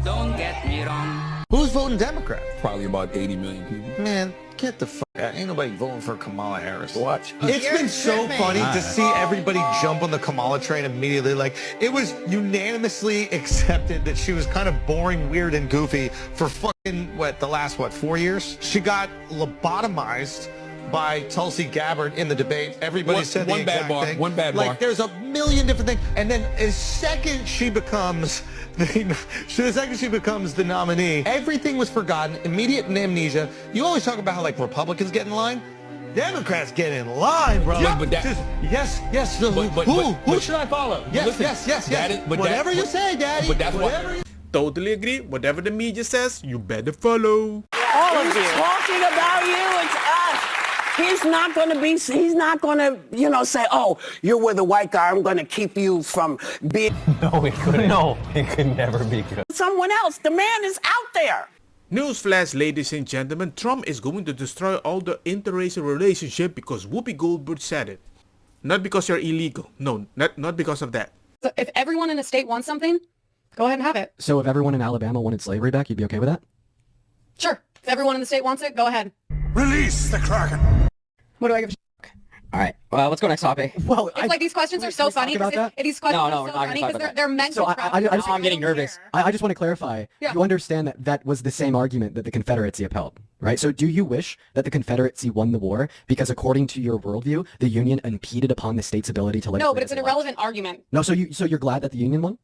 Don't get me wrong. Who's voting Democrat? Probably about 80 million people. Man, get the fuck out. Ain't nobody voting for Kamala Harris. Watch. It's been so funny to see everybody jump on the Kamala train immediately. Like, it was unanimously accepted that she was kind of boring, weird, and goofy for fucking, the last 4 years? She got lobotomized by Tulsi Gabbard in the debate. Everybody said the exact thing. One bad bar. Like, there's a million different things. And then as second she becomes the nominee, everything was forgotten, immediate amnesia. You always talk about how, like, Republicans get in line. Democrats get in line, bro. Yeah, but that, yes. Who should I follow? Yes. Whatever you say, Daddy. But that's what. Totally agree. Whatever the media says, you better follow. All of you. Talking about you, it's us. He's not going to, say, oh, you're with a white guy, I'm going to keep you from being... No, it couldn't. No, it could never be good. Someone else. The man is out there. Newsflash, ladies and gentlemen, Trump is going to destroy all the interracial relationship because Whoopi Goldberg said it. Not because you're illegal. No, not because of that. So if everyone in a state wants something, go ahead and have it. So if everyone in Alabama wanted slavery back, you'd be okay with that? Sure. If everyone in the state wants it, go ahead. Release the Kraken. What do I give a All right. Well, let's go next topic. Well, it's like these questions are so funny. These questions are so funny because they're meant to. I'm getting nervous. I just want to clarify. Yeah. You understand that that was the same argument that the Confederacy upheld, right? So do you wish that the Confederacy won the war because, according to your worldview, the Union impeded upon the state's ability to legislate? No, but it's an irrelevant argument. No, so you're glad that the Union won?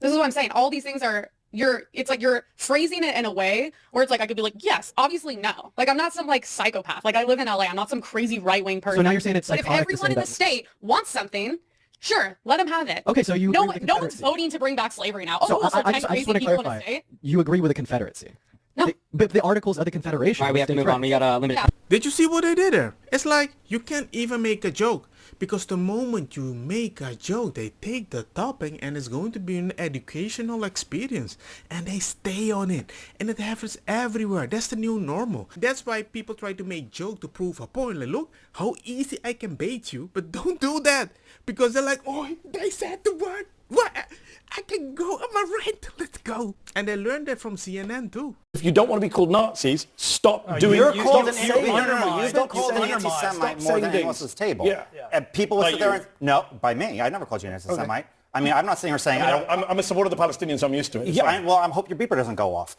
This is what I'm saying. All these things are. It's like you're phrasing it in a way where it's like I could be like, yes, obviously no. Like I'm not some like psychopath. Like I live in LA. I'm not some crazy right-wing person. So now you're saying it's like if everyone in the state wants something, sure, let them have it. Okay, so you no one's voting to bring back slavery now. So I just want to clarify. You agree with the Confederacy? No. But the Articles of the Confederation. All right, we have to move on. We got a limit. Yeah. Did you see what they did there? It's like you can't even make a joke. Because the moment you make a joke, they take the topic and it's going to be an educational experience. And they stay on it. And it happens everywhere. That's the new normal. That's why people try to make joke to prove a point. Like, look how easy I can bait you. But don't do that. Because they're like, oh, they said the word. What? I can go. Am I right? Let's go. And they learned that from CNN too. If you don't want to be called Nazis, stop doing it. You're called an anti-Semite. You've been called an anti-Semite more than anyone else's table. Yeah. And people will sit there and... No, by me. I never called you an anti-Semite. I mean, I'm not sitting here saying... I'm a supporter of the Palestinians, so I'm used to it. Yeah, I hope your beeper doesn't go off.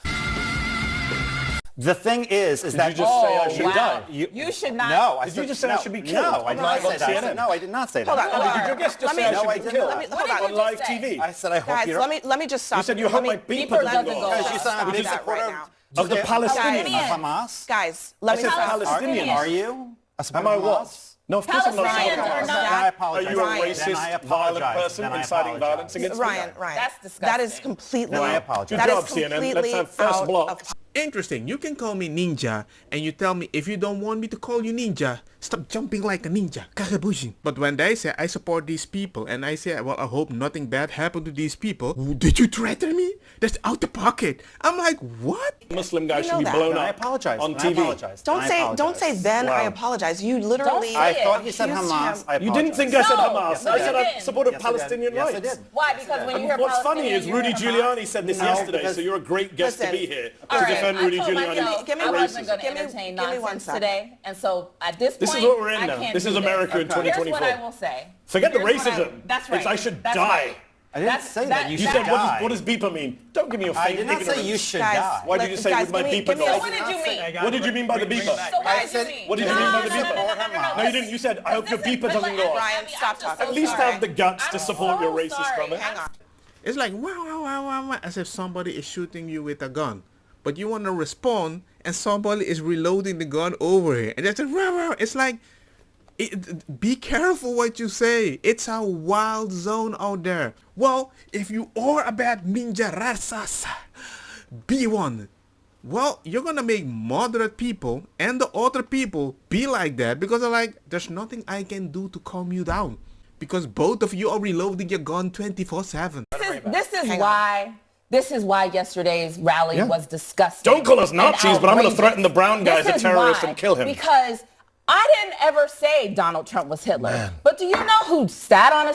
The thing is did that... you just say I should die? You should not... No, Did you just say I should be killed? No, I did not say that. No, I did not say that. Hold on. Did your guest just say I should be killed on live TV? I said I hope you... Guys, let me just stop. You said you hope my beeper doesn't go off. Because you said I'm a big supporter of the Palestinians. Of Hamas? Guys, let me stop. Palestinians. Are you a supporter Am I of what? Hamas? No, of course I'm not. I apologize. Are you a racist, violent person inciting violence against me? Ryan, that's disgusting. That is completely... No, I apologize. That is CNN. completely Let's have first block. Interesting. You can call me ninja and you tell me if you don't want me to call you ninja, stop jumping like a ninja. Kakabushin. But when they say I support these people and I say, well, I hope nothing bad happened to these people. Did you threaten me? That's out of pocket. I'm like, what? Muslim guy should be blown up on TV. Don't say then I apologize. You literally... I thought you said Hamas. You didn't think I said Hamas. I said I supported Palestinian rights. Yes, I did. Why? Because when you hear What's funny is Rudy Giuliani said this yesterday, so you're a great guest to be here to defend Rudy Giuliani. I wasn't going to entertain nonsense today, and so at this point, this is what we're in now. This is America in 2024. Here's what I will say. Forget the racism. That's right. It's I should die. I didn't say that. You said, what does beeper mean? Don't give me your fake ignorance. I did not say you should die. Why did you say with my beeper go? What did you mean? What did you mean by the beeper? So what did you mean? What did you mean by the beeper? No, you didn't. You said, I hope your beeper doesn't go off. Ryan, stop talking. At least have the guts to support your racist comment. Hang on. It's like, wow, as if somebody is shooting you with a gun. But you want to respond and somebody is reloading the gun over here. And that's like, wow. It's like, be careful what you say. It's a wild zone out there. Well, if you are a bad ninja rasas, be one. Well, you're going to make moderate people and the other people be like that because they're like, there's nothing I can do to calm you down. Because both of you are reloading your gun 24/7. This is why yesterday's rally was disgusting. Don't call us Nazis, but I'm going to threaten the brown guy as a terrorist and kill him. Because I didn't ever say Donald Trump was Hitler. But do you know who stood on a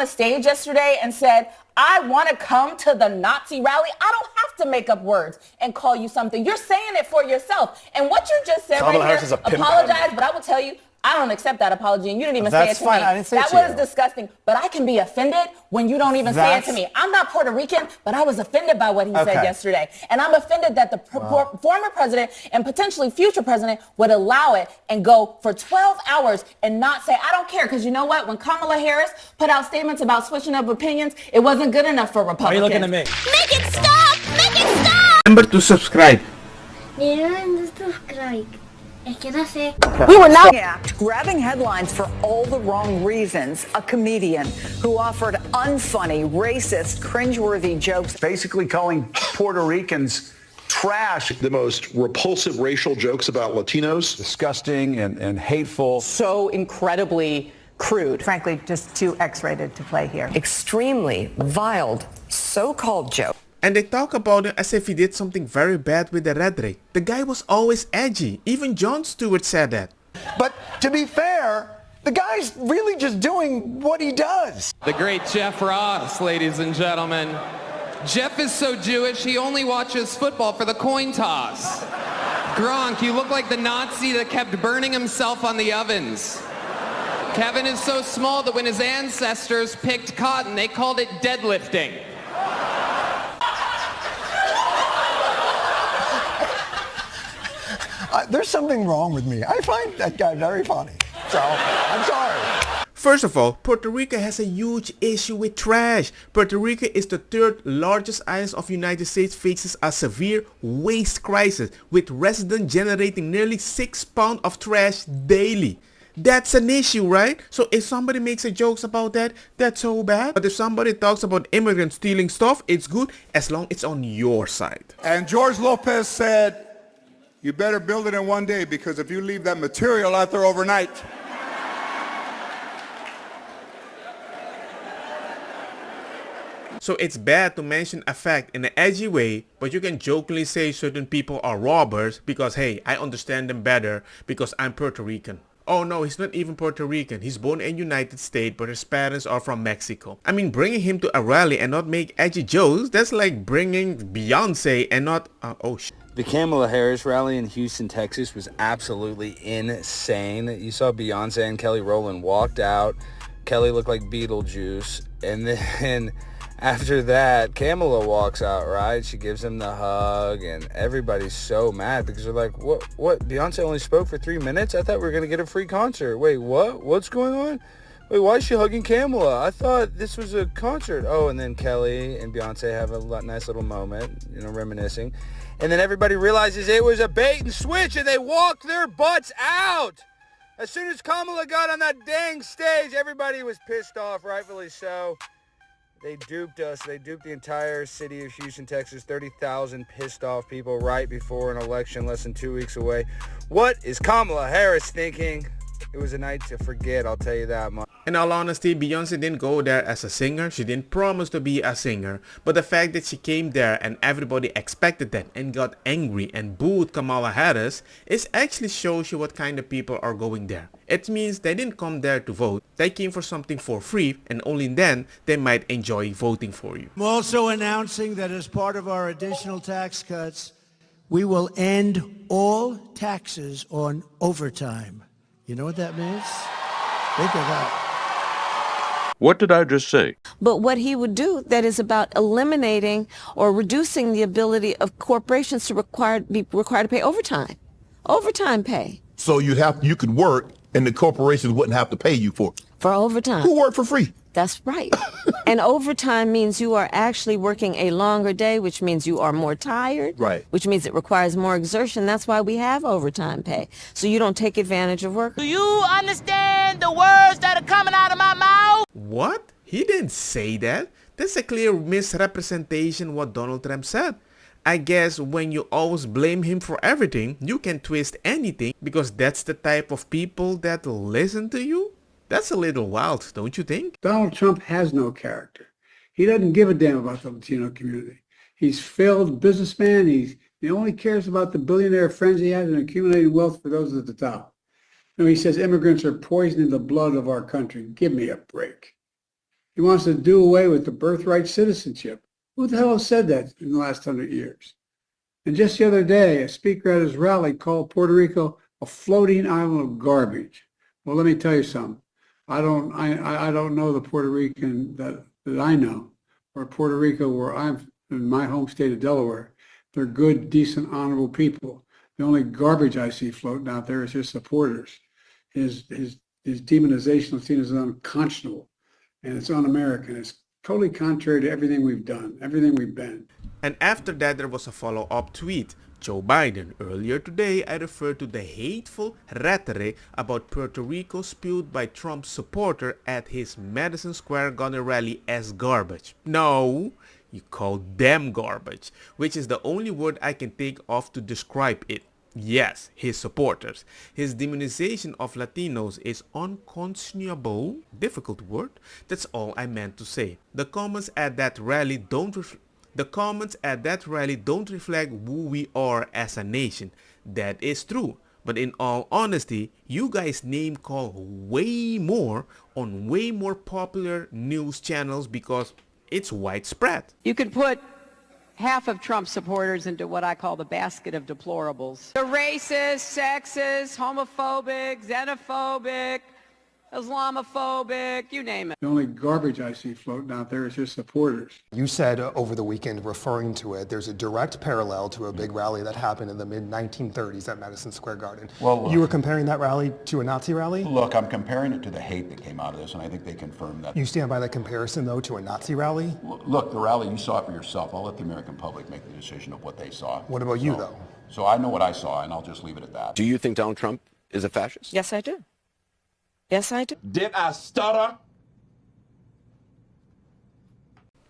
stage yesterday and said, I want to come to the Nazi rally? I don't have to make up words and call you something. You're saying it for yourself. And what you just said Kamala right Harris here, is a pimp. apologize, but I will tell you, I don't accept that apology, and you didn't even say it That's to fine. me. I didn't say it that to was you. disgusting. But I can be offended when you don't even say it to me. I'm not Puerto Rican, but I was offended by what he said yesterday. And I'm offended that the former president and potentially future president would allow it and go for 12 hours and not say, I don't care. Because you know what? When Kamala Harris put out statements about switching up opinions, it wasn't good enough for Republicans. Why are you looking at me? Make it stop! Make it stop! Remember to subscribe. We were now grabbing headlines for all the wrong reasons. A comedian who offered unfunny, racist, cringeworthy jokes. Basically calling Puerto Ricans trash. The most repulsive racial jokes about Latinos. Disgusting and hateful. So incredibly crude. Frankly, just too X-rated to play here. Extremely vile, so-called joke. And they talk about him as if he did something very bad with the rhetoric. The guy was always edgy. Even Jon Stewart said that. But to be fair, the guy's really just doing what he does. The great Jeff Ross, ladies and gentlemen. Jeff is so Jewish, he only watches football for the coin toss. Gronk, you look like the Nazi that kept burning himself on the ovens. Kevin is so small that when his ancestors picked cotton, they called it deadlifting. There's something wrong with me. I find that guy very funny. So, I'm sorry. First of all, Puerto Rico has a huge issue with trash. Puerto Rico is the third largest island of the United States, faces a severe waste crisis, with residents generating nearly 6 pounds of trash daily. That's an issue, right? So if somebody makes a jokes about that, that's so bad. But if somebody talks about immigrants stealing stuff, it's good as long as it's on your side. And George Lopez said, you better build it in one day, because if you leave that material out there overnight, so it's bad to mention a fact in an edgy way, but you can jokingly say certain people are robbers because, hey, I understand them better because I'm Puerto Rican. Oh no, he's not even Puerto Rican. He's born in United States, but his parents are from Mexico. I mean, bringing him to a rally and not make edgy jokes, that's like bringing Beyonce and not... oh shit. The Kamala Harris rally in Houston, Texas was absolutely insane. You saw Beyonce and Kelly Rowland walked out. Kelly looked like Beetlejuice. And then after that, Kamala walks out, right? She gives him the hug, and everybody's so mad because they're like, what? Beyonce only spoke for 3 minutes? I thought we were going to get a free concert. Wait, what? What's going on? Wait, why is she hugging Kamala? I thought this was a concert. Oh, and then Kelly and Beyonce have a nice little moment, reminiscing. And then everybody realizes it was a bait and switch, and they walk their butts out. As soon as Kamala got on that dang stage, everybody was pissed off, rightfully so. They duped us. They duped the entire city of Houston, Texas. 30,000 pissed off people right before an election less than 2 weeks away. What is Kamala Harris thinking? It was a night to forget, I'll tell you that much. In all honesty, Beyonce didn't go there as a singer. She didn't promise to be a singer. But the fact that she came there and everybody expected that and got angry and booed Kamala Harris, it actually shows you what kind of people are going there. It means they didn't come there to vote. They came for something for free, and only then they might enjoy voting for you. I'm also announcing that as part of our additional tax cuts, we will end all taxes on overtime. You know what that means? Think of that. What did I just say? But what he would do that is about eliminating or reducing the ability of corporations to be required to pay overtime pay. so you could work and the corporations wouldn't have to pay you for it. For overtime. Who work for free? That's right. And overtime means you are actually working a longer day, which means you are more tired. Right. Which means it requires more exertion. That's why we have overtime pay. So you don't take advantage of work. Do you understand the words that are coming out of my mouth? What? He didn't say that. That's a clear misrepresentation what Donald Trump said. I guess when you always blame him for everything, you can twist anything because that's the type of people that listen to you. That's a little wild, don't you think? Donald Trump has no character. He doesn't give a damn about the Latino community. He's a failed businessman. He only cares about the billionaire friends he has and accumulating wealth for those at the top. No, he says immigrants are poisoning the blood of our country. Give me a break. He wants to do away with the birthright citizenship. Who the hell has said that in the last 100 years? And just the other day, a speaker at his rally called Puerto Rico a floating island of garbage. Well, let me tell you something. I don't know the Puerto Rican that I know, or Puerto Rico where I'm in my home state of Delaware. They're good, decent, honorable people. The only garbage I see floating out there is his supporters. His demonization of Latino is unconscionable, and it's un-American. It's totally contrary to everything we've done, everything we've been. And after that, there was a follow-up tweet. Joe Biden. Earlier today, I referred to the hateful rhetoric about Puerto Rico spewed by Trump's supporter at his Madison Square Garden rally as garbage. No, you called them garbage, which is the only word I can think of to describe it. Yes, his supporters. His demonization of Latinos is unconscionable. Difficult word. That's all I meant to say. The comments at that rally don't reflect who we are as a nation. That is true. But in all honesty, you guys name call way more on way more popular news channels because it's widespread. You could put half of Trump's supporters into what I call the basket of deplorables. They're racist, sexist, homophobic, xenophobic, Islamophobic, you name it. The only garbage I see floating out there is his supporters. You said over the weekend, referring to it, there's a direct parallel to a big rally that happened in the mid-1930s at Madison Square Garden. Well, look, you were comparing that rally to a Nazi rally? Look, I'm comparing it to the hate that came out of this, and I think they confirmed that. You stand by that comparison, though, to a Nazi rally? Look, the rally, you saw it for yourself. I'll let the American public make the decision of what they saw. What about you, though? So I know what I saw, and I'll just leave it at that. Do you think Donald Trump is a fascist? Yes, I do. Yes, I do. Did I stutter?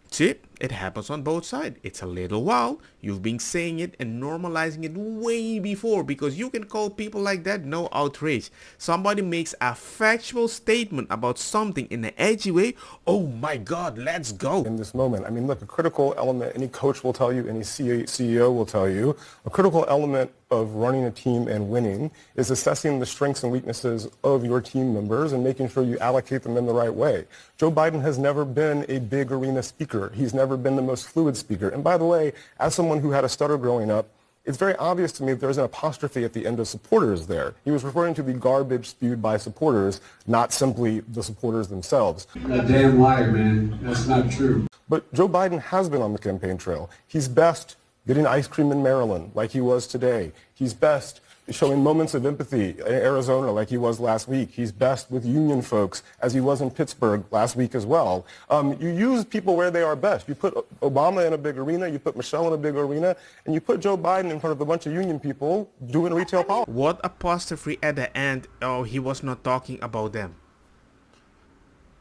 See, it happens on both sides. It's a little wild. You've been saying it and normalizing it way before because you can call people like that no outrage. Somebody makes a factual statement about something in an edgy way. Oh my God, let's go. In this moment, I mean, look, a critical element, any coach will tell you, any CEO will tell you, a critical element of running a team and winning is assessing the strengths and weaknesses of your team members and making sure you allocate them in the right way. Joe Biden has never been a big arena speaker. He's never been the most fluid speaker. And by the way, as someone who had a stutter growing up, it's very obvious to me that there's an apostrophe at the end of supporters there. He was referring to the garbage spewed by supporters, not simply the supporters themselves. You're a damn liar, man. That's not true. But Joe Biden has been on the campaign trail. He's best getting ice cream in Maryland like he was today. He's best showing moments of empathy in Arizona like he was last week. He's best with union folks as he was in Pittsburgh last week as well. You use people where they are best. You put Obama in a big arena, you put Michelle in a big arena, and you put Joe Biden in front of a bunch of union people doing retail politics. What apostrophe at the end? Oh, he was not talking about them.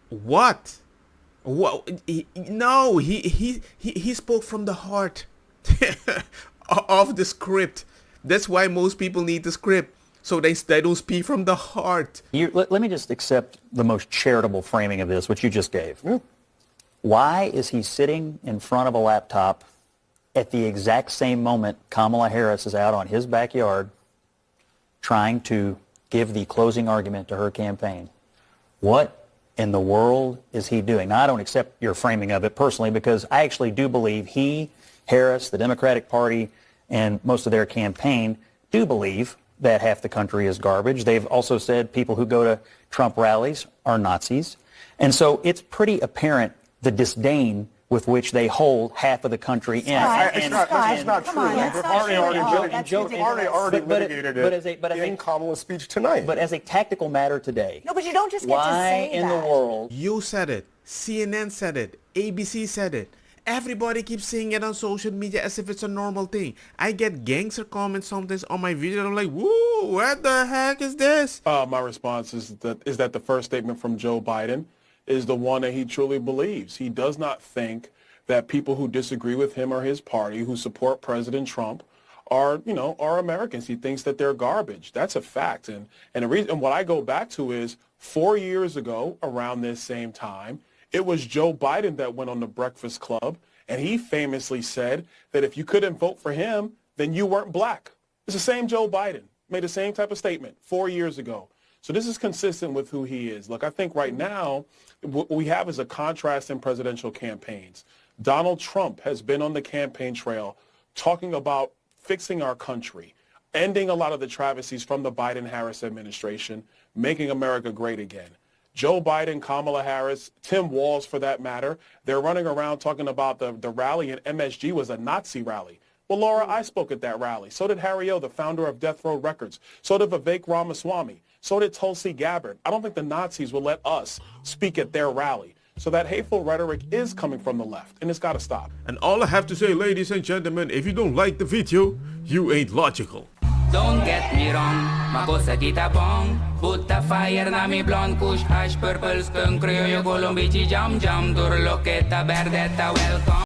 What? Well, no, he spoke from the heart of the script. That's why most people need the script, so they don't speak from the heart. Let me just accept the most charitable framing of this, which you just gave. Why is he sitting in front of a laptop at the exact same moment Kamala Harris is out on his backyard trying to give the closing argument to her campaign? What in the world is he doing? Now, I don't accept your framing of it personally because I actually do believe he, Harris, the Democratic Party, and most of their campaign do believe that half the country is garbage. They've also said people who go to Trump rallies are Nazis. And so it's pretty apparent the disdain with which they hold half of the country in. It's not true. The party already litigated it in Kamala's speech tonight. But as a tactical matter today, No, but you don't just get to why say in that. the world? You said it. CNN said it. ABC said it. Everybody keeps saying it on social media as if it's a normal thing. I get gangster comments sometimes on my video. I'm like, woo, what the heck is this? My response is that the first statement from Joe Biden is the one that he truly believes. He does not think that people who disagree with him or his party, who support President Trump, are Americans. He thinks that they're garbage. That's a fact. And the reason, what I go back to is 4 years ago, around this same time, it was Joe Biden that went on the Breakfast Club, and he famously said that if you couldn't vote for him, then you weren't black. It's the same Joe Biden, made the same type of statement 4 years ago. So this is consistent with who he is. Look, I think right now what we have is a contrast in presidential campaigns. Donald Trump has been on the campaign trail talking about fixing our country, ending a lot of the travesties from the Biden-Harris administration, making America great again. Joe Biden, Kamala Harris, Tim Walz for that matter, they're running around talking about the rally, and MSG was a Nazi rally. Well, Laura, I spoke at that rally. So did Harry O., the founder of Death Row Records. So did Vivek Ramaswamy. So did Tulsi Gabbard. I don't think the Nazis will let us speak at their rally. So that hateful rhetoric is coming from the left, and it's got to stop. And all I have to say, ladies and gentlemen, if you don't like the video, you ain't logical. Don't get me wrong, makosa kita bong. Put the fire na mi blonde, kush, hash, purple, skunk, criollo, colombici, jam, jam, durlo, que ta, verdetta, welcome.